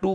2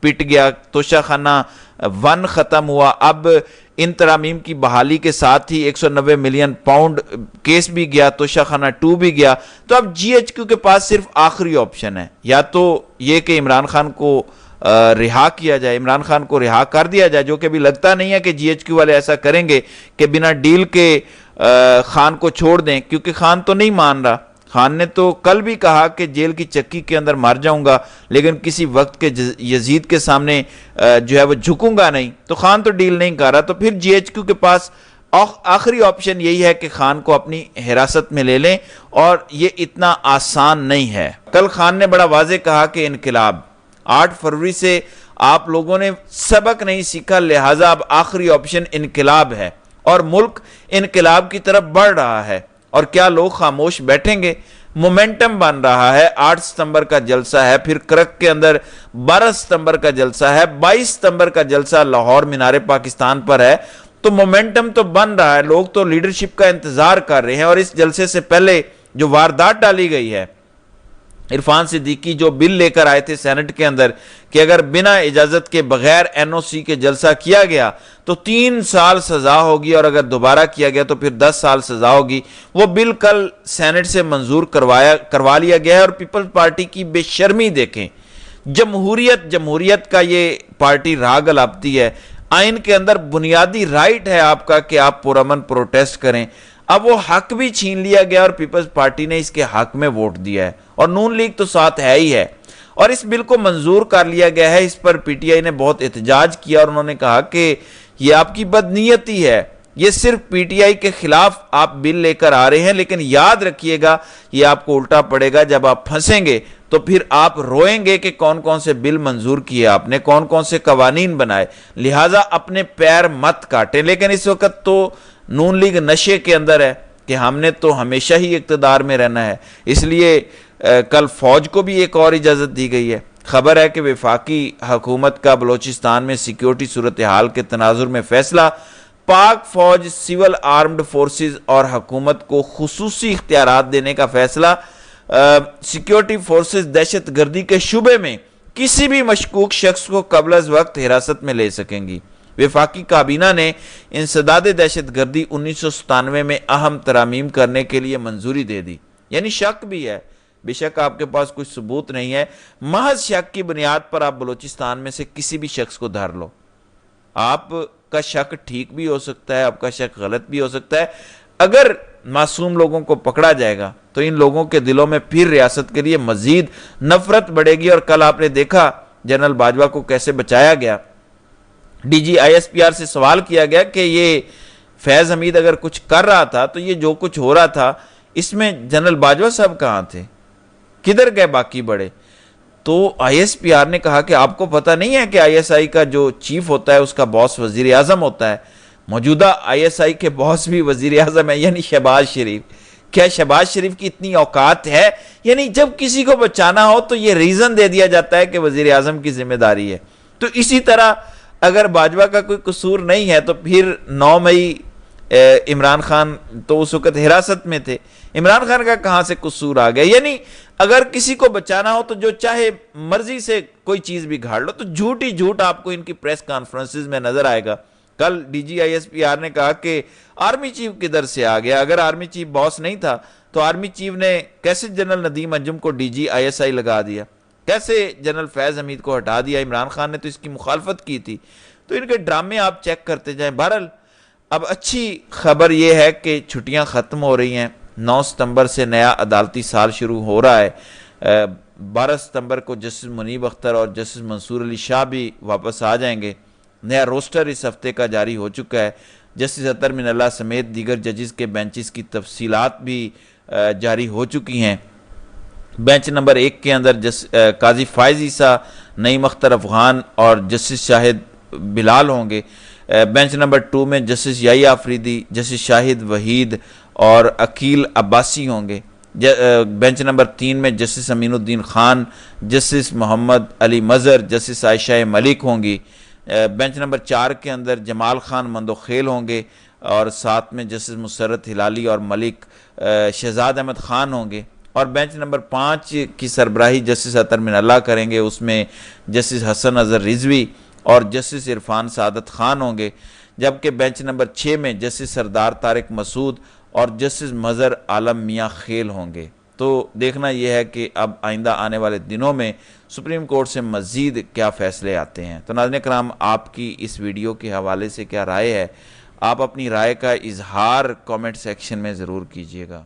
پٹ گیا، توشہ خانہ 1 ختم ہوا، اب ان ترامیم کی بحالی کے ساتھ ہی 190 ملین پاؤنڈ کیس بھی گیا، توشہ خانہ 2 بھی گیا، تو اب جی ایچ کیو کے پاس صرف آخری آپشن ہے، یا تو یہ کہ عمران خان کو رہا کیا جائے، عمران خان کو رہا کر دیا جائے، جو کہ بھی لگتا نہیں ہے کہ جی ایچ کیو والے ایسا کریں گے کہ بنا ڈیل کے خان کو چھوڑ دیں، کیونکہ خان تو نہیں مان رہا۔ خان نے تو کل بھی کہا کہ جیل کی چکی کے اندر مر جاؤں گا لیکن کسی وقت کے یزید کے سامنے جو ہے وہ جھکوں گا نہیں، تو خان تو ڈیل نہیں کر رہا، تو پھر جی ایچ کیو کے پاس آخری آپشن یہی ہے کہ خان کو اپنی حراست میں لے لیں، اور یہ اتنا آسان نہیں ہے۔ کل خان نے بڑا واضح کہا کہ انقلاب 8 فروری سے آپ لوگوں نے سبق نہیں سیکھا، لہٰذا اب آخری آپشن انقلاب ہے، اور ملک انقلاب کی طرف بڑھ رہا ہے، اور کیا لوگ خاموش بیٹھیں گے؟ مومنٹم بن رہا ہے۔ 8 ستمبر کا جلسہ ہے، پھر کرک کے اندر 12 ستمبر کا جلسہ ہے، 22 ستمبر کا جلسہ لاہور مینار پاکستان پر ہے، تو مومنٹم تو بن رہا ہے، لوگ تو لیڈرشپ کا انتظار کر رہے ہیں۔ اور اس جلسے سے پہلے جو واردات ڈالی گئی ہے، عرفان صدیقی جو بل لے کر آئے تھے سینٹ کے اندر کہ اگر بنا اجازت کے بغیر این او سی کے جلسہ کیا گیا تو 3 سال سزا ہوگی، اور اگر دوبارہ کیا گیا تو پھر 10 سال سزا ہوگی، وہ بل کل سینٹ سے منظور کروا لیا گیا ہے۔ اور پیپلز پارٹی کی بے شرمی دیکھیں، جمہوریت کا یہ پارٹی راگ الاپتی ہے، آئین کے اندر بنیادی رائٹ ہے آپ کا کہ آپ پرامن پروٹیسٹ کریں، اب وہ حق بھی چھین لیا گیا اور پیپلز پارٹی نے اس کے حق میں ووٹ دیا ہے، اور نون لیگ تو ساتھ ہے ہی ہے، اور اس بل کو منظور کر لیا گیا ہے۔ اس پر پی ٹی آئی نے بہت احتجاج کیا، اور انہوں نے کہا کہ یہ آپ کی بدنیتی ہے، یہ صرف پی ٹی آئی کے خلاف آپ بل لے کر آ رہے ہیں، لیکن یاد رکھیے گا یہ آپ کو الٹا پڑے گا، جب آپ پھنسیں گے تو پھر آپ روئیں گے کہ کون کون سے بل منظور کیے آپ نے، کون کون سے قوانین بنائے، لہٰذا اپنے پیر مت کاٹیں۔ لیکن اس وقت تو نون لیگ نشے کے اندر ہے کہ ہم نے تو ہمیشہ ہی اقتدار میں رہنا ہے، اس لیے کل فوج کو بھی ایک اور اجازت دی گئی ہے۔ خبر ہے کہ وفاقی حکومت کا بلوچستان میں سیکیورٹی صورتحال کے تناظر میں فیصلہ، پاک فوج، سول آرمڈ فورسز اور حکومت کو خصوصی اختیارات دینے کا فیصلہ۔ سیکیورٹی فورسز دہشت گردی کے شعبے میں کسی بھی مشکوک شخص کو قبل از وقت حراست میں لے سکیں گی۔ وفاقی کابینہ نے انسداد دہشت گردی 1997 میں اہم ترامیم کرنے کے لیے منظوری دے دی، یعنی شک بھی ہے، بے شک آپ کے پاس کوئی ثبوت نہیں ہے، محض شک کی بنیاد پر آپ بلوچستان میں سے کسی بھی شخص کو دھر لو۔ آپ کا شک ٹھیک بھی ہو سکتا ہے، آپ کا شک غلط بھی ہو سکتا ہے، اگر معصوم لوگوں کو پکڑا جائے گا تو ان لوگوں کے دلوں میں پھر ریاست کے لیے مزید نفرت بڑھے گی۔ اور کل آپ نے دیکھا جنرل باجوہ کو کیسے بچایا گیا، D G I S P R سے سوال کیا گیا کہ یہ فیض حمید اگر کچھ کر رہا تھا تو یہ جو کچھ ہو رہا تھا اس میں جنرل باجوہ صاحب کہاں تھے، کدھر گئے باقی بڑے؟ تو آئی ایس پی آر نے کہا کہ آپ کو پتہ نہیں ہے کہ آئی ایس آئی کا جو چیف ہوتا ہے اس کا باس وزیر اعظم ہوتا ہے، موجودہ آئی ایس آئی کے باس بھی وزیر اعظم ہے، یعنی شہباز شریف۔ کیا شہباز شریف کی اتنی اوقات ہے؟ یعنی جب کسی کو بچانا ہو تو یہ ریزن دے دیا جاتا ہے کہ وزیر اعظم کی ذمہ داری ہے۔ تو اسی طرح اگر باجوہ کا کوئی قصور نہیں ہے تو پھر 9 مئی عمران خان تو اس وقت حراست میں تھے، عمران خان کا کہاں سے قصور آ گیا؟ یعنی اگر کسی کو بچانا ہو تو جو چاہے مرضی سے کوئی چیز بھی گھاڑ لو، تو جھوٹ ہی جھوٹ آپ کو ان کی پریس کانفرنسز میں نظر آئے گا۔ کل D G I S P R نے کہا کہ آرمی چیف کدھر سے آ گیا؟ اگر آرمی چیف باس نہیں تھا تو آرمی چیف نے کیسے جنرل ندیم انجم کو D G I S I لگا دیا، کیسے جنرل فیض حمید کو ہٹا دیا؟ عمران خان نے تو اس کی مخالفت کی تھی۔ تو ان کے ڈرامے آپ چیک کرتے جائیں۔ بہرحال اب اچھی خبر یہ ہے کہ چھٹیاں ختم ہو رہی ہیں، 9 ستمبر سے نیا عدالتی سال شروع ہو رہا ہے، 12 ستمبر کو جسٹس منیب اختر اور جسٹس منصور علی شاہ بھی واپس آ جائیں گے۔ نیا روسٹر اس ہفتے کا جاری ہو چکا ہے، جسٹس اطہر من اللہ سمیت دیگر ججز کے بینچز کی تفصیلات بھی جاری ہو چکی ہیں۔ بینچ نمبر 1 کے اندر قاضی فائز عیسیٰ، نعیم اختر افغان اور جسٹس شاہد بلال ہوں گے۔ بینچ نمبر 2 میں جسٹس یحییٰ آفریدی، جسٹس شاہد وحید اور عقیل عباسی ہوں گے۔ بینچ نمبر 3 میں جسٹس امین الدین خان، جسٹس محمد علی مظہر، جسٹس عائشہ ملک ہوں گی۔ بینچ نمبر 4 کے اندر جمال خان مندوخیل ہوں گے، اور ساتھ میں جسٹس مسرت ہلالی اور ملک شہزاد احمد خان ہوں گے۔ اور بینچ نمبر 5 کی سربراہی جسٹس اطہر من اللہ کریں گے، اس میں جسٹس حسن اظہر رضوی اور جسٹس عرفان سعادت خان ہوں گے، جبکہ بینچ نمبر 6 میں جسٹس سردار طارق مسعود اور جسٹس مظہر عالم میاں خیل ہوں گے۔ تو دیکھنا یہ ہے کہ اب آئندہ آنے والے دنوں میں سپریم کورٹ سے مزید کیا فیصلے آتے ہیں۔ تو ناظرین کرام، آپ کی اس ویڈیو کے حوالے سے کیا رائے ہے؟ آپ اپنی رائے کا اظہار کامنٹ سیکشن میں ضرور کیجیے گا۔